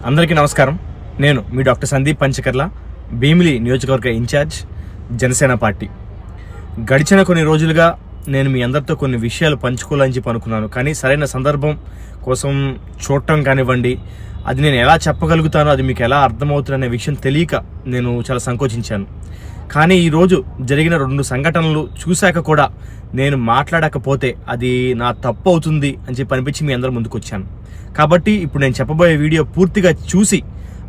అందరికీ నమస్కారం. నేను మీ డాక్టర్ సందీప్ పంచకర్ల, భీమిలి నియోజకవర్గ ఇన్ఛార్జ్, జనసేన పార్టీ. గడిచిన కొన్ని రోజులుగా నేను మీ అందరితో కొన్ని విషయాలు పంచుకోవాలని చెప్పి అనుకున్నాను. కానీ సరైన సందర్భం కోసం చూడటం కానివ్వండి, అది నేను ఎలా చెప్పగలుగుతానో, అది మీకు ఎలా అర్థమవుతుందనే విషయం తెలియక నేను చాలా సంకోచించాను. కానీ ఈరోజు జరిగిన 2 సంఘటనలు చూశాక కూడా నేను మాట్లాడకపోతే అది నా తప్పు అవుతుంది అని చెప్పి అనిపించి మీ అందరి ముందుకు వచ్చాను. కాబట్టి ఇప్పుడు నేను చెప్పబోయే వీడియో పూర్తిగా చూసి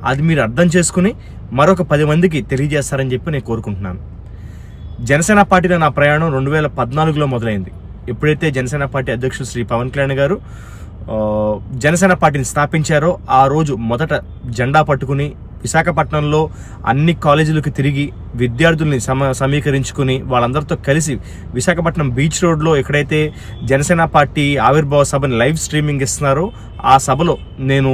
అది మీరు అర్థం చేసుకుని మరొక 10 మందికి తెలియజేస్తారని చెప్పి నేను కోరుకుంటున్నాను. జనసేన పార్టీలో నా ప్రయాణం 2014లో మొదలైంది. ఎప్పుడైతే జనసేన పార్టీ అధ్యక్షుడు శ్రీ పవన్ కళ్యాణ్ గారు జనసేన పార్టీని స్థాపించారో ఆ రోజు మొదట జెండా పట్టుకుని విశాఖపట్నంలో అన్ని కాలేజీలకు తిరిగి విద్యార్థుల్ని సమీకరించుకుని వాళ్ళందరితో కలిసి విశాఖపట్నం బీచ్ రోడ్లో ఎక్కడైతే జనసేన పార్టీ ఆవిర్భావ సభని లైవ్ స్ట్రీమింగ్ ఇస్తున్నారో ఆ సభలో నేను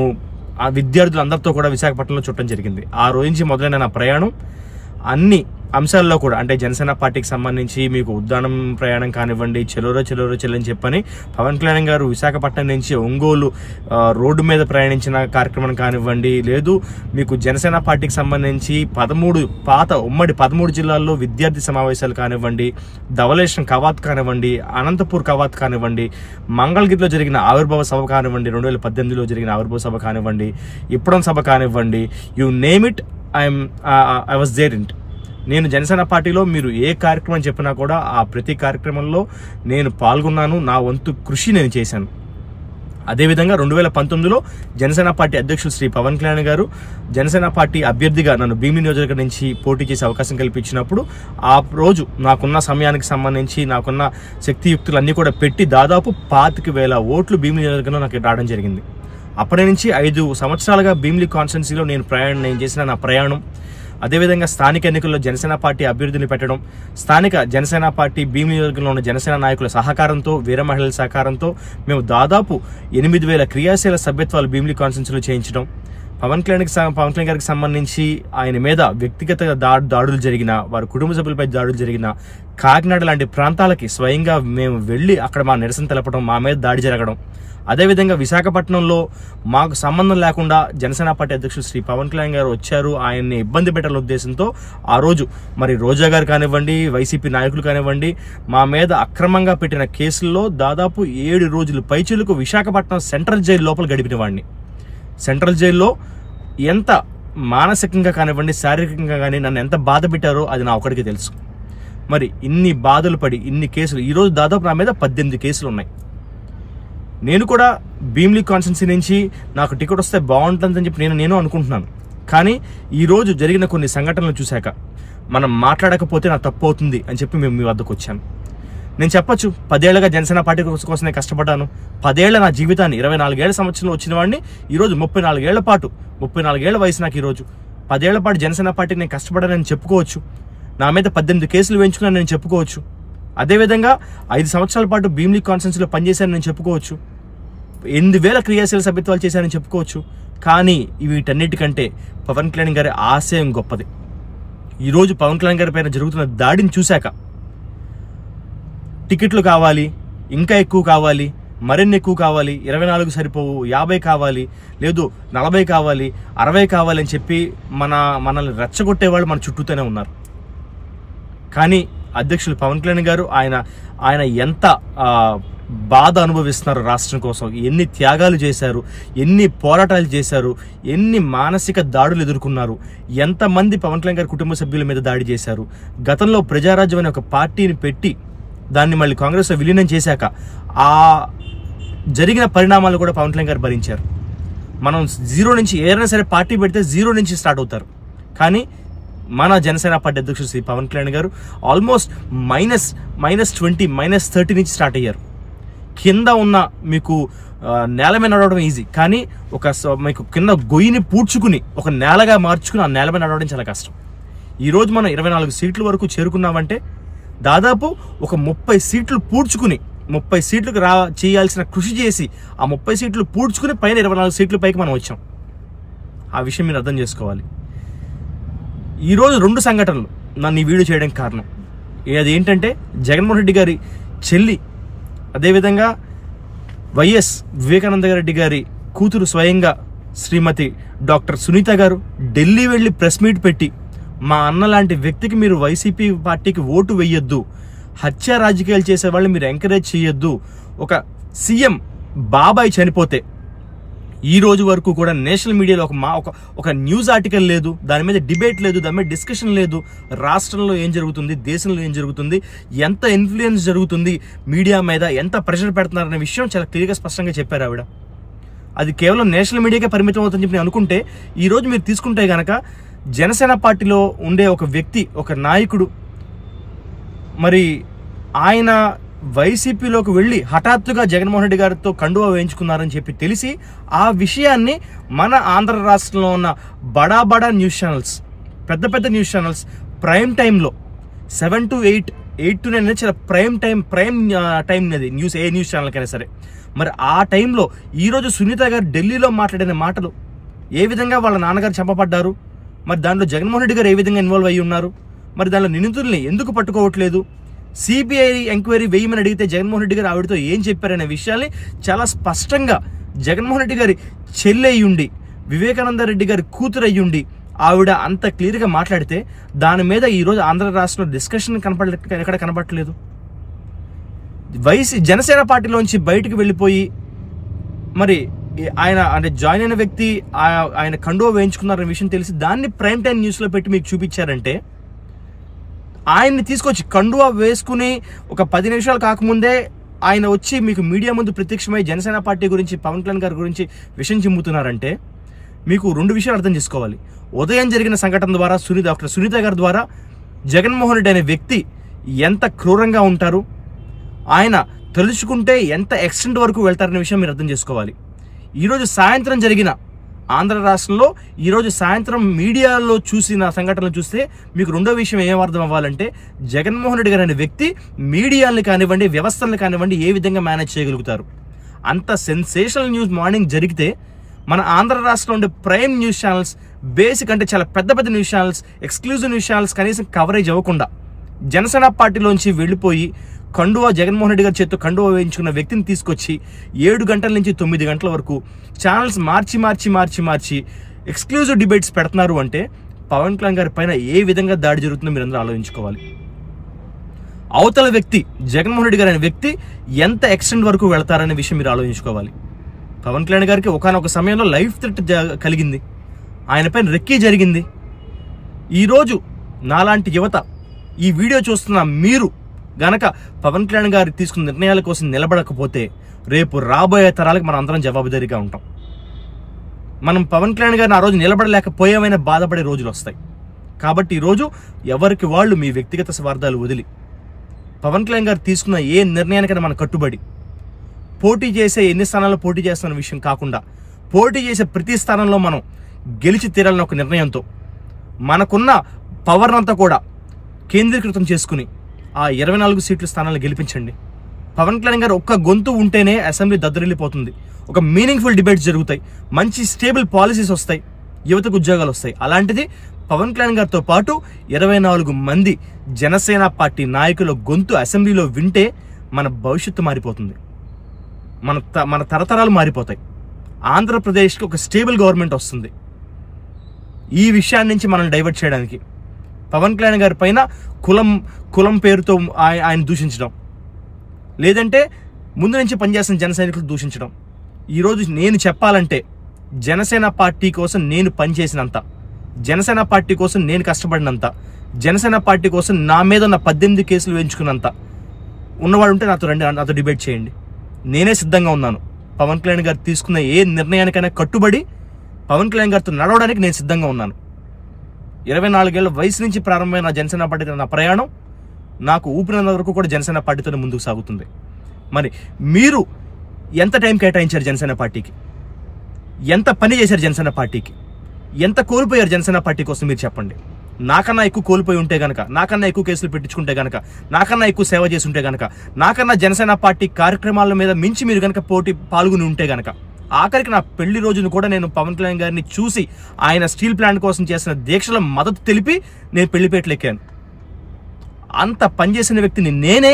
ఆ విద్యార్థులందరితో కూడా విశాఖపట్నంలో చుట్టం జరిగింది. ఆ రోజు నుంచి మొదలైన నా ప్రయాణం అన్ని అంశాల్లో కూడా, అంటే జనసేన పార్టీకి సంబంధించి మీకు ఉద్దానం ప్రయాణం కానివ్వండి, చెలోరో చెల్లని చెప్పని పవన్ కళ్యాణ్ గారు విశాఖపట్నం నుంచి ఒంగోలు రోడ్డు మీద ప్రయాణించిన కార్యక్రమం కానివ్వండి, లేదు మీకు జనసేన పార్టీకి సంబంధించి 13 ఉమ్మడి 13 జిల్లాల్లో విద్యార్థి సమావేశాలు కానివ్వండి, ధవళేశ్వరం కవాత్ కానివ్వండి, అనంతపూర్ కవాత్ కానివ్వండి, మంగళగిరిలో జరిగిన ఆవిర్భావ సభ కానివ్వండి, 2018లో జరిగిన ఆవిర్భావ సభ కానివ్వండి, ఇప్పడం సభ కానివ్వండి, you name it, I was there in. నేను జనసేన పార్టీలో మీరు ఏ కార్యక్రమం చెప్పినా కూడా ఆ ప్రతి కార్యక్రమంలో నేను పాల్గొన్నాను, నా వంతు కృషి నేను చేశాను. అదేవిధంగా 2019లో జనసేన పార్టీ అధ్యక్షుడు శ్రీ పవన్ కళ్యాణ్ గారు జనసేన పార్టీ అభ్యర్థిగా నన్ను భీమిలి నియోజకవర్గం నుంచి పోటీ చేసే అవకాశం కల్పించినప్పుడు ఆ రోజు నాకున్న సమయానికి సంబంధించి నాకున్న శక్తియుక్తులు అన్నీ కూడా పెట్టి దాదాపు 25,000 ఓట్లు భీమిలి నియోజకవర్గంలో నాకు రావడం జరిగింది. అప్పటి నుంచి 5 సంవత్సరాలుగా భీమిలి కాన్స్టిట్యున్సీలో నేను చేసిన నా ప్రయాణం, అదేవిధంగా స్థానిక ఎన్నికల్లో జనసేన పార్టీ అభ్యర్థిని పెట్టడం, స్థానిక జనసేన పార్టీ భీమిలి నియోజకవర్గంలో ఉన్న జనసేన నాయకుల సహకారంతో, వీర మహిళల సహకారంతో మేము దాదాపు 8,000 క్రియాశీల సభ్యత్వాలు భీమిలి కాన్స్టిట్యున్సీలో చేయించడం, పవన్ కళ్యాణ్ గారికి సంబంధించి ఆయన మీద వ్యక్తిగత దాడులు జరిగిన, వారి కుటుంబ సభ్యులపై దాడులు జరిగిన కాకినాడ లాంటి ప్రాంతాలకి స్వయంగా మేము వెళ్ళి అక్కడ మా నిరసన తెలపడం, మా మీద దాడి జరగడం, అదేవిధంగా విశాఖపట్నంలో మాకు సంబంధం లేకుండా జనసేన పార్టీ అధ్యక్షుడు శ్రీ పవన్ కళ్యాణ్ గారు వచ్చారు, ఆయన్ని ఇబ్బంది పెట్టాలనే ఉద్దేశంతో ఆ రోజు మరి రోజా గారు కానివ్వండి, వైసీపీ నాయకులు కానివ్వండి, మా మీద అక్రమంగా పెట్టిన కేసుల్లో దాదాపు 7 రోజులు పైచిలకు విశాఖపట్నం సెంట్రల్ జైలు లోపల గడిపిన వాడిని. సెంట్రల్ జైల్లో ఎంత మానసికంగా కానివ్వండి, శారీరకంగా కానీ నన్ను ఎంత బాధ పెట్టారో అది నా ఒక్కడికి తెలుసు. మరి ఇన్ని బాధలు పడి ఇన్ని కేసులు, ఈరోజు దాదాపు నా మీద 18 కేసులు ఉన్నాయి. నేను కూడా భీమిలి కాన్స్టిట్యున్సీ నుంచి నాకు టికెట్ వస్తే బాగుంటుందని చెప్పి నేను అనుకుంటున్నాను. కానీ ఈరోజు జరిగిన కొన్ని సంఘటనలు చూశాక మనం మాట్లాడకపోతే నా తప్పు అవుతుంది అని చెప్పి మేము మీ వద్దకు వచ్చాను. నేను చెప్పచ్చు, 10 ఏళ్లుగా జనసేన పార్టీ కోసం నేను కష్టపడ్డాను. 10 ఏళ్ల నా జీవితాన్ని 24 ఏళ్ల సంవత్సరంలో వచ్చిన వాడిని ఈరోజు 34 ఏళ్ల పాటు, 34 ఏళ్ల వయసు నాకు ఈరోజు 10 ఏళ్ల పాటు జనసేన పార్టీకి నేను కష్టపడానని చెప్పుకోవచ్చు. నా మీద 18 కేసులు వేయించుకున్నాను నేను చెప్పుకోవచ్చు. అదేవిధంగా 5 సంవత్సరాల పాటు భీమిలి కాన్స్టిట్యున్సీలో పనిచేశాను నేను చెప్పుకోవచ్చు. 8,000 క్రియాశీల సభ్యత్వాలు చేశానని చెప్పుకోవచ్చు. కానీ వీటన్నిటికంటే పవన్ కళ్యాణ్ గారి ఆశయం గొప్పది. ఈరోజు పవన్ కళ్యాణ్ గారి పైన జరుగుతున్న దాడిని చూశాక టికెట్లు కావాలి, ఇంకా ఎక్కువ కావాలి, మరిన్ని ఎక్కువ కావాలి, 24 సరిపోవు, 50 కావాలి, లేదు 40 కావాలి, 60 కావాలి అని చెప్పి మనల్ని రెచ్చగొట్టేవాళ్ళు మన చుట్టూతోనే ఉన్నారు. కానీ అధ్యక్షులు పవన్ కళ్యాణ్ గారు ఆయన ఎంత బాధ అనుభవిస్తున్నారు రాష్ట్రం కోసం, ఎన్ని త్యాగాలు చేశారు, ఎన్ని పోరాటాలు చేశారు, ఎన్ని మానసిక దాడులు ఎదుర్కొన్నారు, ఎంతమంది పవన్ కళ్యాణ్ గారి కుటుంబ సభ్యుల మీద దాడి చేశారు. గతంలో ప్రజారాజ్యం అనే ఒక పార్టీని పెట్టి దాన్ని మళ్ళీ కాంగ్రెస్లో విలీనం చేశాక ఆ జరిగిన పరిణామాలు కూడా పవన్ కళ్యాణ్ గారు భరించారు. మనం 0 నుంచి ఏదైనా సరే పార్టీ పెడితే 0 నుంచి స్టార్ట్ అవుతారు. కానీ మన జనసేన పార్టీ అధ్యక్షుడు శ్రీ పవన్ కళ్యాణ్ గారు ఆల్మోస్ట్ -20, -30 నుంచి స్టార్ట్ అయ్యారు. కింద ఉన్న మీకు నేల మీద నడవడం ఈజీ, కానీ మీకు కింద గొయ్యిని పూడ్చుకుని ఒక నేలగా మార్చుకుని ఆ నేల మీద నడవడం చాలా కష్టం. ఈరోజు మనం 24 సీట్ల వరకు చేరుకున్నామంటే దాదాపు ఒక 30 సీట్లు పూడ్చుకుని, 30 సీట్లకు చేయాల్సిన కృషి చేసి ఆ 30 సీట్లు పూడ్చుకుని పైన 24 సీట్ల పైకి మనం వచ్చాం. ఆ విషయం మీరు అర్థం చేసుకోవాలి. ఈరోజు 2 సంఘటనలు నన్ను ఈ వీడియో చేయడానికి కారణం. అదేంటంటే జగన్మోహన్ రెడ్డి గారి చెల్లి, అదేవిధంగా వైఎస్ వివేకానంద రెడ్డి గారి కూతురు స్వయంగా శ్రీమతి డాక్టర్ సునీత గారు ఢిల్లీ వెళ్ళి ప్రెస్ మీట్ పెట్టి మా అన్న లాంటి వ్యక్తికి మీరు వైసీపీ పార్టీకి ఓటు వేయొద్దు, హత్య రాజకీయాలు చేసే వాళ్ళు మీరు ఎంకరేజ్ చేయొద్దు, ఒక సీఎం బాబాయ్ చనిపోతే ఈ రోజు వరకు కూడా నేషనల్ మీడియాలో ఒక న్యూస్ ఆర్టికల్ లేదు, దాని మీద డిబేట్ లేదు, దాని మీద డిస్కషన్ లేదు. రాష్ట్రంలో ఏం జరుగుతుంది, దేశంలో ఏం జరుగుతుంది, ఎంత ఇన్ఫ్లుయెన్స్ జరుగుతుంది మీడియా మీద, ఎంత ప్రెషర్ పెడుతున్నారనే విషయం చాలా క్లియర్గా స్పష్టంగా చెప్పారు ఆవిడ. అది కేవలం నేషనల్ మీడియాకే పరిమితం అవుతుందని చెప్పి నేను అనుకుంటే, ఈరోజు మీరు తీసుకుంటే కనుక జనసేన పార్టీలో ఉండే ఒక వ్యక్తి, ఒక నాయకుడు, మరి ఆయన వైసీపీలోకి వెళ్ళి హఠాత్తుగా జగన్మోహన్ రెడ్డి గారితో కండువా వేయించుకున్నారని చెప్పి తెలిసి ఆ విషయాన్ని మన ఆంధ్ర రాష్ట్రంలో ఉన్న బడా న్యూస్ ఛానల్స్, పెద్ద న్యూస్ ఛానల్స్ ప్రైమ్ టైంలో 7 to 8, 8 to 9 అనేది చాలా ప్రైమ్ టైం అనేది న్యూస్, ఏ న్యూస్ ఛానల్కైనా సరే. మరి ఆ టైంలో ఈరోజు సునీత గారు ఢిల్లీలో మాట్లాడిన మాటలు, ఏ విధంగా వాళ్ళ నాన్నగారు చంపబడ్డారు, మరి దాంట్లో జగన్మోహన్ రెడ్డి గారు ఏ విధంగా ఇన్వాల్వ్ అయ్యి ఉన్నారు, మరి దాంట్లో నిందితుల్ని ఎందుకు పట్టుకోవట్లేదు, సిబిఐ ఎంక్వైరీ వేయమని అడిగితే జగన్మోహన్ రెడ్డి గారు ఆవిడతో ఏం చెప్పారనే విషయాల్ని చాలా స్పష్టంగా జగన్మోహన్ రెడ్డి గారి చెల్లి అయ్యుండి, వివేకానంద రెడ్డి గారి కూతురు అయ్యుండి ఆవిడ అంత క్లియర్గా మాట్లాడితే దాని మీద ఈరోజు ఆంధ్ర రాష్ట్రంలో డిస్కషన్ ఎక్కడ కనపడట్లేదు. జనసేన పార్టీలోంచి బయటకు వెళ్ళిపోయి మరి ఆయన అంటే జాయిన్ అయిన వ్యక్తి ఆయన కండువా వేయించుకున్నారనే విషయం తెలిసి దాన్ని ప్రైమ్ టైం న్యూస్లో పెట్టి మీకు చూపించారంటే, ఆయన్ని తీసుకొచ్చి కండువా వేసుకుని ఒక 10 నిమిషాలు కాకముందే ఆయన వచ్చి మీకు మీడియా ముందు ప్రత్యక్షమై జనసేన పార్టీ గురించి, పవన్ కళ్యాణ్ గారి గురించి విషయం చిమ్ముతున్నారంటే మీకు 2 విషయాలు అర్థం చేసుకోవాలి. ఉదయం జరిగిన సంఘటన ద్వారా డాక్టర్ సునీత గారి ద్వారా జగన్మోహన్ రెడ్డి అనే వ్యక్తి ఎంత క్రూరంగా ఉంటారు, ఆయన తలుచుకుంటే ఎంత ఎక్స్టెంట్ వరకు వెళ్తారనే విషయం మీరు అర్థం చేసుకోవాలి. ఈరోజు సాయంత్రం జరిగిన ఆంధ్ర రాష్ట్రంలో ఈరోజు సాయంత్రం మీడియాలో చూసిన సంఘటనలు చూస్తే మీకు రెండో విషయం ఏం అర్థం అవ్వాలంటే, జగన్మోహన్ రెడ్డి గారు అనే వ్యక్తి మీడియాని కానివ్వండి, వ్యవస్థలను కానివ్వండి ఏ విధంగా మేనేజ్ చేయగలుగుతారు. అంత సెన్సేషనల్ న్యూస్ మార్నింగ్ జరిగితే మన ఆంధ్ర రాష్ట్రంలో ఉండే ప్రైమ్ న్యూస్ ఛానల్స్, బేసిక్ అంటే చాలా పెద్ద news channels, exclusive news channels కనీసం కవరేజ్ అవ్వకుండా జనసేన పార్టీలోంచి వెళ్ళిపోయి జగన్మోహన్ రెడ్డి గారి చేతితో కండువా వేయించుకున్న వ్యక్తిని తీసుకొచ్చి 7 గంటల నుంచి 9 గంటల వరకు ఛానల్స్ మార్చి ఎక్స్క్లూజివ్ డిబేట్స్ పెడుతున్నారు అంటే పవన్ కళ్యాణ్ గారి పైన ఏ విధంగా దాడి జరుగుతుందో మీరు అందరూ ఆలోచించుకోవాలి. అవతల వ్యక్తి జగన్మోహన్ రెడ్డి గారు అనే వ్యక్తి ఎంత ఎక్స్టెంట్ వరకు వెళ్తారనే విషయం మీరు ఆలోచించుకోవాలి. పవన్ కళ్యాణ్ గారికి ఒకానొక సమయంలో లైఫ్ థ్రెట్ కలిగింది, ఆయన పైన రెక్కీ జరిగింది. ఈరోజు నాలాంటి యువత ఈ వీడియో చూస్తున్న మీరు గనక పవన్ కళ్యాణ్ గారు తీసుకున్న నిర్ణయాల కోసం నిలబడకపోతే రేపు రాబోయే తరాలకు మనం అందరం జవాబుదారీగా ఉంటాం. మనం పవన్ కళ్యాణ్ గారిని ఆ రోజు నిలబడలేకపోయామైనా బాధపడే రోజులు వస్తాయి. కాబట్టి ఈరోజు ఎవరికి వాళ్ళు మీ వ్యక్తిగత స్వార్థాలు వదిలి పవన్ కళ్యాణ్ గారు తీసుకున్న ఏ నిర్ణయానికైనా మనం కట్టుబడి పోటీ చేసే ఎన్ని స్థానాల్లో పోటీ చేస్తున్న విషయం కాకుండా పోటీ చేసే ప్రతి స్థానంలో మనం గెలిచి తీరాలని ఒక నిర్ణయంతో మనకున్న పవర్ అంతా కూడా కేంద్రీకృతం చేసుకుని ఆ 24 సీట్ల స్థానాలను గెలిపించండి. పవన్ కళ్యాణ్ గారు ఒక్క గొంతు ఉంటేనే అసెంబ్లీ దద్దరిల్లిపోతుంది, ఒక మీనింగ్ఫుల్ డిబేట్స్ జరుగుతాయి, మంచి స్టేబుల్ పాలసీస్ వస్తాయి, యువతకు ఉద్యోగాలు వస్తాయి. అలాంటిది పవన్ కళ్యాణ్ గారితో పాటు 24 మంది జనసేన పార్టీ నాయకుల గొంతు అసెంబ్లీలో వింటే మన భవిష్యత్తు మారిపోతుంది, మన తరతరాలు మారిపోతాయి. ఆంధ్రప్రదేశ్కి ఒక స్టేబుల్ గవర్నమెంట్ వస్తుంది. ఈ విషయాన్ని నుంచి మనం డైవర్ట్ చేయడానికి పవన్ కళ్యాణ్ గారి పైన కులం పేరుతో ఆయన దూషించడం, లేదంటే ముందు నుంచి పనిచేస్తున్న జన సైనికులు దూషించడం. ఈరోజు నేను చెప్పాలంటే జనసేన పార్టీ కోసం నేను పనిచేసినంత, జనసేన పార్టీ కోసం నేను కష్టపడినంత, జనసేన పార్టీ కోసం నా మీద ఉన్న 18 కేసులు వేయించుకున్నంత ఉన్నవాడు ఉంటే నాతో డిబేట్ చేయండి. నేనే సిద్ధంగా ఉన్నాను. పవన్ కళ్యాణ్ గారు తీసుకున్న ఏ నిర్ణయానికైనా కట్టుబడి పవన్ కళ్యాణ్ గారితో నడవడానికి నేను సిద్ధంగా ఉన్నాను. 24 ఏళ్ల వయసు నుంచి ప్రారంభమైన జనసేన పార్టీతో నా ప్రయాణం నాకు ఊపిరినంత వరకు కూడా జనసేన పార్టీతోనే ముందుకు సాగుతుంది. మరి మీరు ఎంత టైం కేటాయించారు జనసేన పార్టీకి, ఎంత పని చేశారు జనసేన పార్టీకి, ఎంత కోల్పోయారు జనసేన పార్టీ కోసం మీరు చెప్పండి. నాకన్నా ఎక్కువ కోల్పోయి ఉంటే గనక, నాకన్నా ఎక్కువ కేసులు పెట్టించుకుంటే గనక, నాకన్నా ఎక్కువ సేవ చేసి ఉంటే గనక, నాకన్నా జనసేన పార్టీ కార్యక్రమాల మీద మించి మీరు గనక పాల్గొని ఉంటే గనక, ఆఖరికి నా పెళ్లి రోజును కూడా నేను పవన్ కళ్యాణ్ గారిని చూసి ఆయన స్టీల్ ప్లాంట్ కోసం చేసిన దీక్షల మద్దతు తెలిపి నేను పెళ్లిపేటలు ఎక్కాను. అంత పనిచేసిన వ్యక్తిని నేనే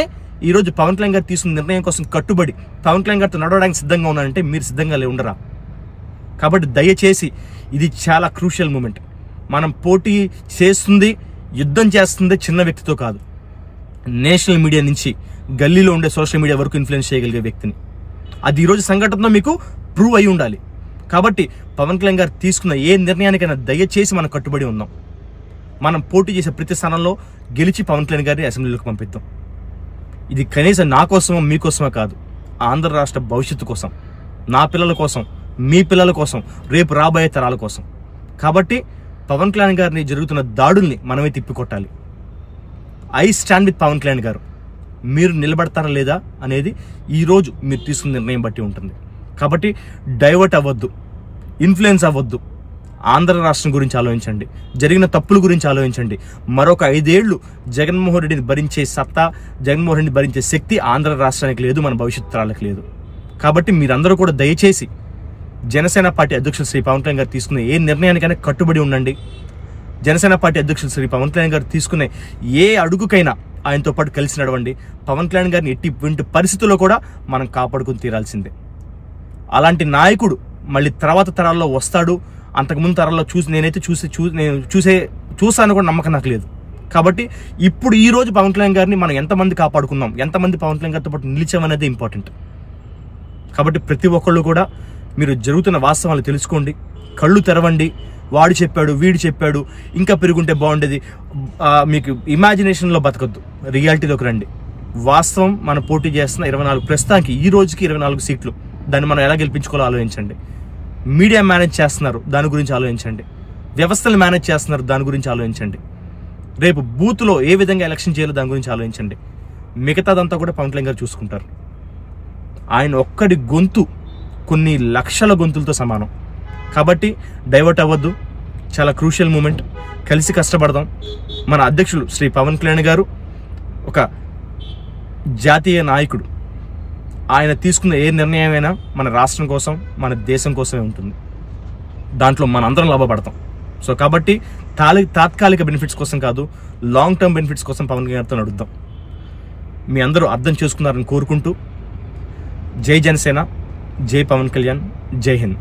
ఈరోజు పవన్ కళ్యాణ్ గారు తీసుకున్న నిర్ణయం కోసం కట్టుబడి పవన్ కళ్యాణ్ గారితో నడవడానికి సిద్ధంగా ఉన్నానంటే మీరు సిద్ధంగా ఉండరా? కాబట్టి దయచేసి ఇది చాలా క్రూషియల్ మూమెంట్. మనం పోటీ చేస్తుంది, యుద్ధం చేస్తుంది చిన్న వ్యక్తితో కాదు, నేషనల్ మీడియా నుంచి గల్లీలో ఉండే సోషల్ మీడియా వరకు ఇన్ఫ్లుయెన్స్ చేయగలిగే వ్యక్తిని. అది ఈరోజు సంఘటనలో మీకు ప్రూవ్ అయి ఉండాలి. కాబట్టి పవన్ కళ్యాణ్ గారు తీసుకున్న ఏ నిర్ణయానికైనా దయచేసి మనం కట్టుబడి ఉందాం. మనం పోటీ చేసే ప్రతి స్థానంలో గెలిచి పవన్ కళ్యాణ్ గారిని అసెంబ్లీలోకి పంపిద్దాం. ఇది కనీసం నా కోసమో మీకోసమో కాదు, ఆంధ్ర రాష్ట్ర భవిష్యత్తు కోసం, నా పిల్లల కోసం, మీ పిల్లల కోసం, రేపు రాబోయే తరాల కోసం. కాబట్టి పవన్ కళ్యాణ్ గారిని జరుగుతున్న దాడుల్ని మనమే తిప్పికొట్టాలి. I stand with Pawan Kalyan garu. మీరు నిలబడతారా లేదా అనేది ఈరోజు మీరు తీసుకున్న నిర్ణయం బట్టి ఉంటుంది. కాబట్టి డైవర్ట్ అవ్వద్దు, ఇన్ఫ్లుయెన్స్ అవ్వద్దు. ఆంధ్ర రాష్ట్రం గురించి ఆలోచించండి, జరిగిన తప్పుల గురించి ఆలోచించండి. మరొక 5 ఏళ్ళు జగన్మోహన్ రెడ్డిని భరించే సత్తా, జగన్మోహన్ రెడ్డిని భరించే శక్తి ఆంధ్ర రాష్ట్రానికి లేదు, మన భవిష్యత్తు తరాలకు లేదు. కాబట్టి మీరందరూ కూడా దయచేసి జనసేన పార్టీ అధ్యక్షులు శ్రీ పవన్ కళ్యాణ్ గారు తీసుకునే ఏ నిర్ణయానికైనా కట్టుబడి ఉండండి. జనసేన పార్టీ అధ్యక్షులు శ్రీ పవన్ కళ్యాణ్ గారు తీసుకునే ఏ అడుగుకైనా ఆయనతో పాటు కలిసి నడవండి. పవన్ కళ్యాణ్ గారిని ఎట్టి పరిస్థితుల్లో కూడా మనం కాపాడుకుని తీరాల్సిందే. అలాంటి నాయకుడు మళ్ళీ తర్వాత తరాల్లో వస్తాడు, అంతకుముందు తరాల్లో నేనైతే చూసాను కూడా నమ్మకం నాకు లేదు. కాబట్టి ఇప్పుడు ఈ రోజు పవన్ కళ్యాణ్ గారిని మనం ఎంతమంది కాపాడుకున్నాం, ఎంతమంది పవన్ కళ్యాణ్ గారితో పాటు నిలిచామనేది ఇంపార్టెంట్. కాబట్టి ప్రతి ఒక్కళ్ళు కూడా మీరు జరుగుతున్న వాస్తవాలు తెలుసుకోండి, కళ్ళు తెరవండి. వాడు చెప్పాడు, వీడు చెప్పాడు, ఇంకా పెరుగుంటే బాగుండేది, మీకు ఇమాజినేషన్లో బతకద్దు, రియాలిటీలోకి రండి. వాస్తవం మనం పోటీ చేస్తున్న 24 ప్రస్తుతానికి ఈ రోజుకి 24 సీట్లు, దాన్ని మనం ఎలా గెలిపించుకోవాలో ఆలోచించండి. మీడియా మేనేజ్ చేస్తున్నారు, దాని గురించి ఆలోచించండి. వ్యవస్థలు మేనేజ్ చేస్తున్నారు, దాని గురించి ఆలోచించండి. రేపు బూత్లో ఏ విధంగా ఎలక్షన్ చేయాలో దాని గురించి ఆలోచించండి. మిగతాదంతా కూడా పవన్ కళ్యాణ్ గారు చూసుకుంటారు. ఆయన ఒక్కడి గొంతు కొన్ని లక్షల గొంతులతో సమానం. కాబట్టి డైవర్ట్ అవ్వద్దు, చాలా క్రూషియల్ మూమెంట్. కలిసి కష్టపడదాం. మన అధ్యక్షులు శ్రీ పవన్ కళ్యాణ్ గారు ఒక జాతీయ నాయకుడు. ఆయన తీసుకున్న ఏ నిర్ణయమైనా మన రాష్ట్రం కోసం, మన దేశం కోసమే ఉంటుంది. దాంట్లో మనందరం లాభపడతాం. సో కాబట్టి తాత్కాలిక బెనిఫిట్స్ కోసం కాదు, లాంగ్ టర్మ్ బెనిఫిట్స్ కోసం పవన్ కళ్యాణ్ గారితో నడుద్దాం. మీ అందరూ అర్థం చేసుకున్నారని కోరుకుంటూ, జై జనసేన, జై పవన్ కళ్యాణ్, జై హింద్.